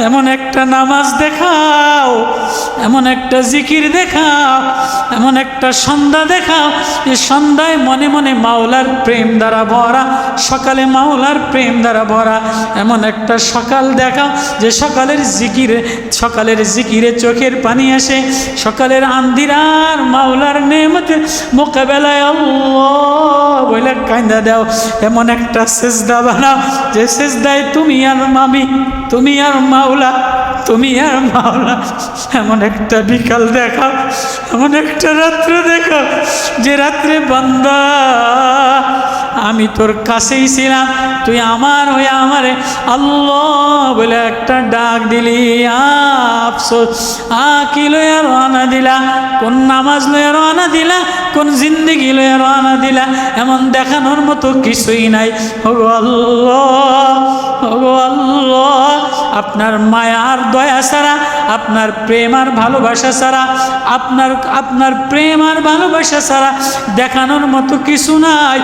এমন একটা নামাজ দেখাও, এমন একটা জিকির দেখাও, এমন একটা সন্ধ্যা দেখাও যে সন্ধ্যায় মনে মনে মাওলার প্রেম দ্বারা ভরা, সকালে মাওলার প্রেম দ্বারা ভরা। এমন একটা সকাল দেখাও যে সকালের জিকিরে চোখের পানি আসে, সকালের আন্দিরার মাওলার নেমতের মোকাবেলায় আল্লাহ বলে কান্দা দাও। এমন একটা সেজদা বানাও যে সেজদায় তুমি আর মামি, তুমি আর মাওলা, তুমি আর মাওলা। এমন একটা বিকাল দেখাও, এমন একটা রাত্রে দেখাও যে রাত্রে বান্দা আমি তোর কাছেই ছিলাম, তুই আমার হয়ে আমারে আল্লাহ বলে একটা ডাক দিলি। আফসোস কি লইয়া রওনা দিলা, কোন নামাজ লইয়া রওনা দিলা, কোন জিন্দেগি লইয়া রওনা দিলা, এমন দেখানোর মতো কিছুই নাই। ওগো আল্লাহ, ওগো আল্লাহ, আপনার মায়া আর দয়া ছাড়া, আপনার প্রেম আর ভালোবাসা ছাড়া, আপনার প্রেম আর ভালোবাসা ছাড়া দেখানোর মতো কিছু নাই।